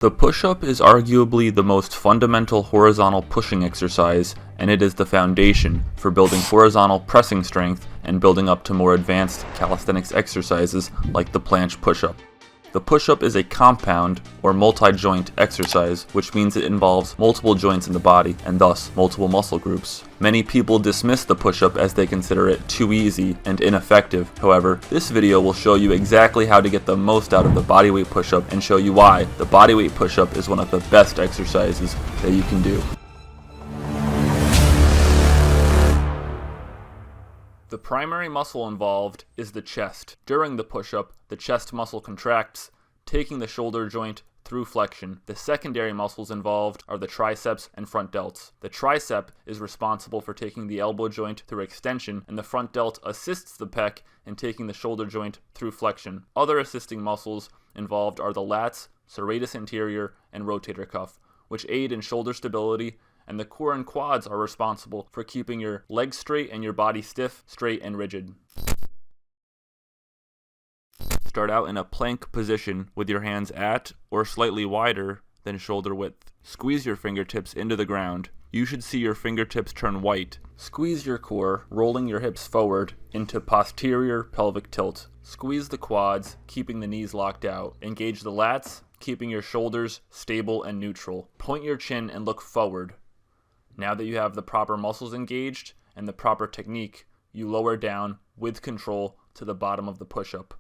The push-up is arguably the most fundamental horizontal pushing exercise, and it is the foundation for building horizontal pressing strength and building up to more advanced calisthenics exercises like the planche push-up. The push-up is a compound or multi-joint exercise, which means it involves multiple joints in the body and thus multiple muscle groups. Many people dismiss the push-up as they consider it too easy and ineffective. However, this video will show you exactly how to get the most out of the bodyweight push-up and show you why the bodyweight push-up is one of the best exercises that you can do. The primary muscle involved is the chest. During the push-up, the chest muscle contracts, taking the shoulder joint through flexion. The secondary muscles involved are the triceps and front delts. The tricep is responsible for taking the elbow joint through extension, and the front delt assists the pec in taking the shoulder joint through flexion. Other assisting muscles involved are the lats, serratus anterior, and rotator cuff, which aid in shoulder stability, and the core and quads are responsible for keeping your legs straight and your body stiff, straight, and rigid. Start out in a plank position with your hands at or slightly wider than shoulder width. Squeeze your fingertips into the ground. You should see your fingertips turn white. Squeeze your core, rolling your hips forward into posterior pelvic tilt. Squeeze the quads, keeping the knees locked out. Engage the lats, keeping your shoulders stable and neutral. Point your chin and look forward. Now that you have the proper muscles engaged and the proper technique, you lower down with control to the bottom of the push-up.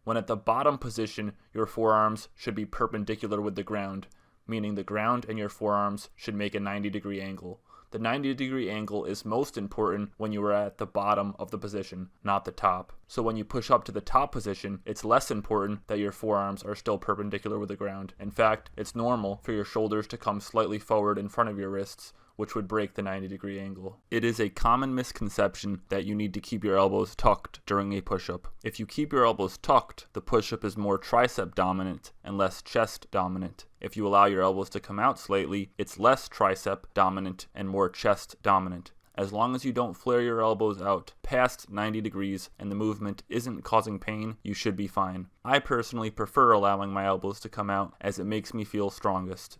When at the bottom position, your forearms should be perpendicular with the ground, meaning the ground and your forearms should make a 90-degree angle. The 90-degree angle is most important when you are at the bottom of the position, not the top. So when you push up to the top position, it's less important that your forearms are still perpendicular with the ground. In fact, it's normal for your shoulders to come slightly forward in front of your wrists, which would break the 90-degree angle. It is a common misconception that you need to keep your elbows tucked during a push-up. If you keep your elbows tucked, the push-up is more tricep dominant and less chest dominant. If you allow your elbows to come out slightly, it's less tricep dominant and more chest dominant. As long as you don't flare your elbows out past 90 degrees and the movement isn't causing pain, you should be fine. I personally prefer allowing my elbows to come out as it makes me feel strongest.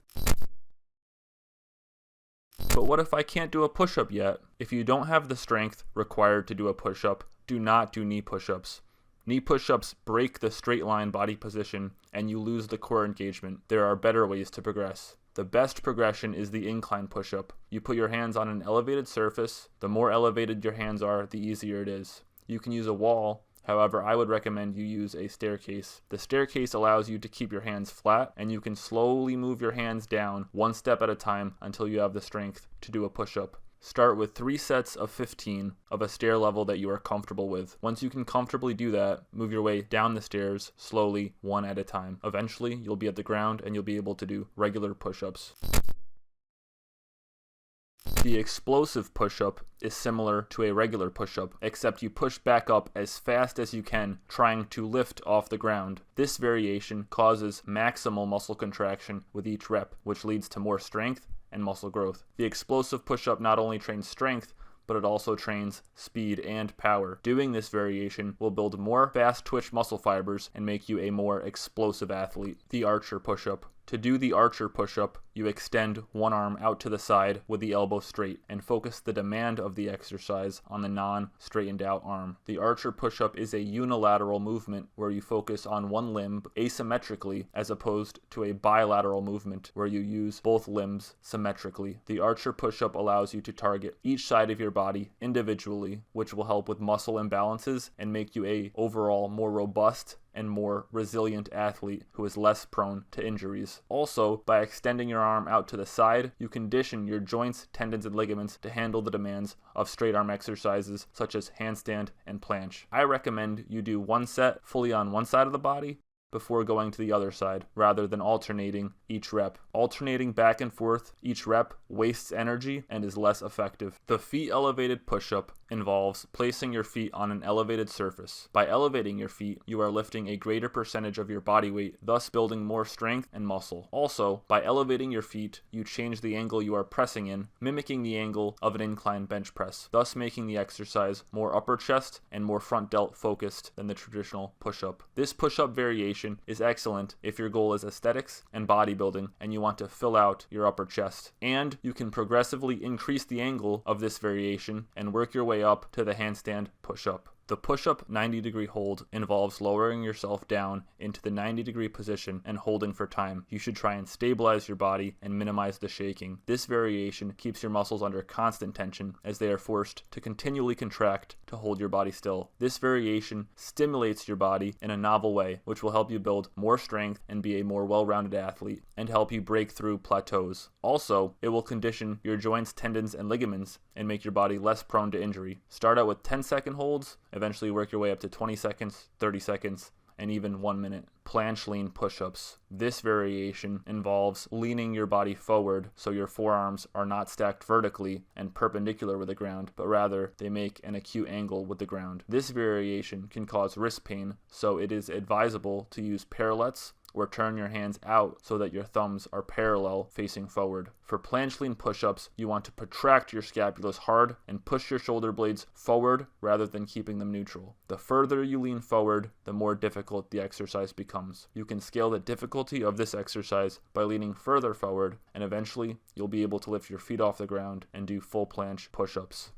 But what if I can't do a push-up yet? If you don't have the strength required to do a push-up, do not do knee push-ups. Knee push-ups break the straight line body position and you lose the core engagement. There are better ways to progress. The best progression is the incline push-up. You put your hands on an elevated surface. The more elevated your hands are, the easier it is. You can use a wall. However, I would recommend you use a staircase. The staircase allows you to keep your hands flat, and you can slowly move your hands down one step at a time until you have the strength to do a push-up. Start with 3 sets of 15 of a stair level that you are comfortable with. Once you can comfortably do that, move your way down the stairs slowly, one at a time. Eventually, you'll be at the ground and you'll be able to do regular push-ups. The explosive push-up is similar to a regular push-up, except you push back up as fast as you can, trying to lift off the ground. This variation causes maximal muscle contraction with each rep, which leads to more strength and muscle growth. The explosive push-up not only trains strength, but it also trains speed and power. Doing this variation will build more fast twitch muscle fibers and make you a more explosive athlete. The archer push-up. To do the archer push-up, you extend one arm out to the side with the elbow straight and focus the demand of the exercise on the non-straightened out arm. The archer push-up is a unilateral movement where you focus on one limb asymmetrically as opposed to a bilateral movement where you use both limbs symmetrically. The archer push-up allows you to target each side of your body individually, which will help with muscle imbalances and make you a overall more robust and more resilient athlete who is less prone to injuries. Also, by extending your arm out to the side, you condition your joints, tendons, and ligaments to handle the demands of straight arm exercises such as handstand and planche. I recommend you do one set fully on one side of the body before going to the other side, rather than alternating each rep. Alternating back and forth each rep wastes energy and is less effective. The feet elevated push-up involves placing your feet on an elevated surface. By elevating your feet, you are lifting a greater percentage of your body weight, thus building more strength and muscle. Also, by elevating your feet, you change the angle you are pressing in, mimicking the angle of an incline bench press, thus making the exercise more upper chest and more front delt focused than the traditional push-up. This push-up variation is excellent if your goal is aesthetics and bodybuilding and you want to fill out your upper chest. And you can progressively increase the angle of this variation and work your way up to the handstand push-up. The push-up 90-degree hold involves lowering yourself down into the 90-degree position and holding for time. You should try and stabilize your body and minimize the shaking. This variation keeps your muscles under constant tension as they are forced to continually contract to hold your body still. This variation stimulates your body in a novel way, which will help you build more strength and be a more well-rounded athlete and help you break through plateaus. Also, it will condition your joints, tendons, and ligaments and make your body less prone to injury. Start out with 10-second holds, eventually work your way up to 20 seconds, 30 seconds, and even 1 minute. Planche lean push-ups. This variation involves leaning your body forward so your forearms are not stacked vertically and perpendicular with the ground, but rather they make an acute angle with the ground. This variation can cause wrist pain, so it is advisable to use parallettes or turn your hands out so that your thumbs are parallel facing forward. For planche lean push-ups, you want to protract your scapulas hard and push your shoulder blades forward rather than keeping them neutral. The further you lean forward, the more difficult the exercise becomes. You can scale the difficulty of this exercise by leaning further forward, and eventually you'll be able to lift your feet off the ground and do full planche push-ups.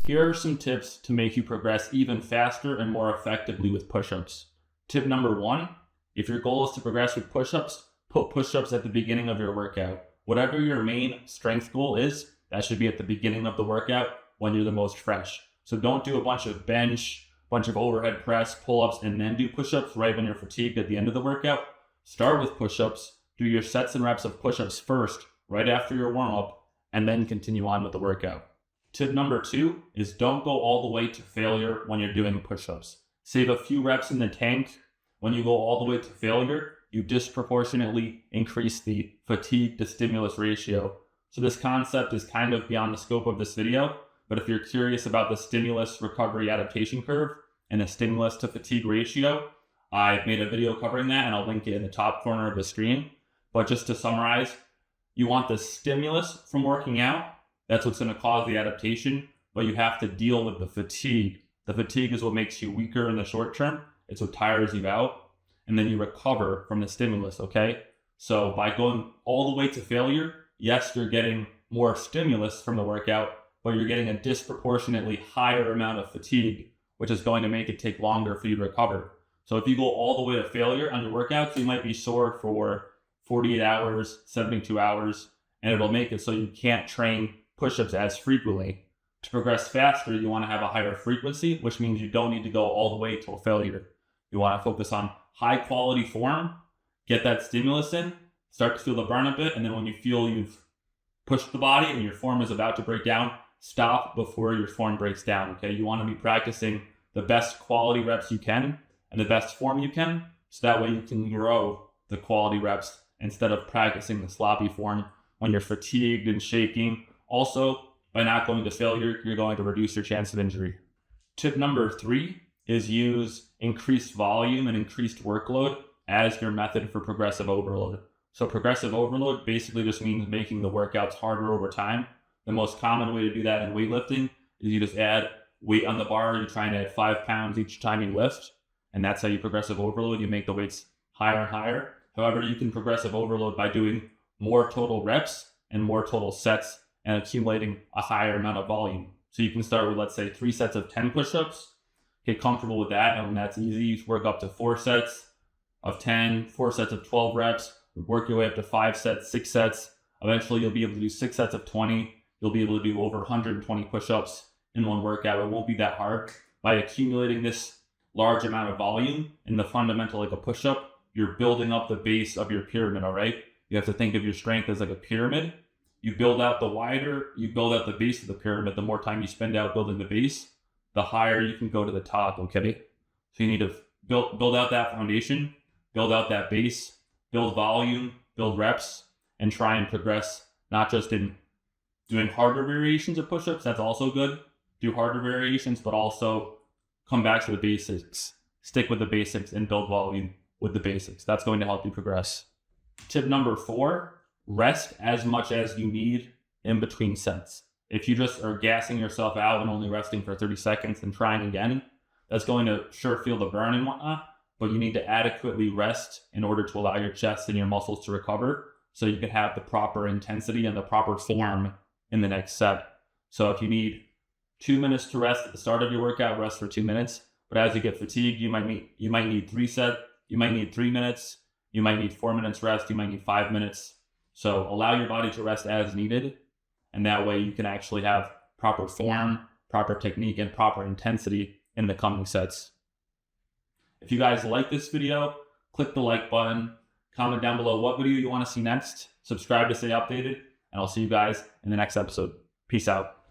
Here are some tips to make you progress even faster and more effectively with push-ups. Tip number 1, if your goal is to progress with push-ups, put push-ups at the beginning of your workout. Whatever your main strength goal is, that should be at the beginning of the workout when you're the most fresh. So don't do a bunch of bench, bunch of overhead press, pull-ups, and then do push-ups right when you're fatigued at the end of the workout. Start with push-ups, do your sets and reps of push-ups first, right after your warm-up, and then continue on with the workout. Tip number 2 is don't go all the way to failure when you're doing push-ups. Save a few reps in the tank. When you go all the way to failure, you disproportionately increase the fatigue to stimulus ratio. So this concept is kind of beyond the scope of this video, but if you're curious about the stimulus recovery adaptation curve and the stimulus to fatigue ratio, I've made a video covering that and I'll link it in the top corner of the screen. But just to summarize, you want the stimulus from working out. That's what's going to cause the adaptation, but you have to deal with the fatigue. The fatigue is what makes you weaker in the short term. It's what tires you out, and then you recover from the stimulus, okay? So by going all the way to failure, yes, you're getting more stimulus from the workout, but you're getting a disproportionately higher amount of fatigue, which is going to make it take longer for you to recover. So if you go all the way to failure on your workouts, you might be sore for 48 hours, 72 hours, and it'll make it so you can't train push-ups as frequently. To progress faster, you want to have a higher frequency, which means you don't need to go all the way to a failure. You want to focus on high quality form, get that stimulus in, start to feel the burn a bit, and then when you feel you've pushed the body and your form is about to break down, stop before your form breaks down, okay? You want to be practicing the best quality reps you can and the best form you can, so that way you can grow the quality reps instead of practicing the sloppy form when you're fatigued and shaking. Also, by not going to failure, you're going to reduce your chance of injury. Tip number 3 is use increased volume and increased workload as your method for progressive overload. So progressive overload basically just means making the workouts harder over time. The most common way to do that in weightlifting is you just add weight on the bar. You're trying to add 5 pounds each time you lift, and that's how you progressive overload. You make the weights higher and higher. However, you can progressive overload by doing more total reps and more total sets and accumulating a higher amount of volume. So you can start with, let's say, 3 sets of 10 push-ups, get comfortable with that, and when that's easy, you work up to 4 sets of 10, 4 sets of 12 reps, work your way up to 5 sets, 6 sets. Eventually, you'll be able to do 6 sets of 20. You'll be able to do over 120 push-ups in one workout. It won't be that hard. By accumulating this large amount of volume in the fundamental like a push-up, you're building up the base of your pyramid, all right? You have to think of your strength as like a pyramid. You build out the wider, you build out the base of the pyramid, the more time you spend out building the base, the higher you can go to the top, okay? So you need to build out that foundation, build out that base, build volume, build reps, and try and progress not just in doing harder variations of push-ups, that's also good. Do harder variations, but also come back to the basics. Stick with the basics and build volume with the basics. That's going to help you progress. Tip number 4, rest as much as you need in between sets. If you just are gassing yourself out and only resting for 30 seconds and trying again, that's going to sure feel the burn and whatnot, but you need to adequately rest in order to allow your chest and your muscles to recover so you can have the proper intensity and the proper form in the next set. So if you need 2 minutes to rest at the start of your workout, rest for 2 minutes. But as you get fatigued, you might need 3 minutes, you might need 4 minutes rest, you might need 5 minutes. So allow your body to rest as needed, and that way you can actually have proper form, proper technique, and proper intensity in the coming sets. If you guys like this video, click the like button, comment down below what video you want to see next, subscribe to stay updated, and I'll see you guys in the next episode. Peace out.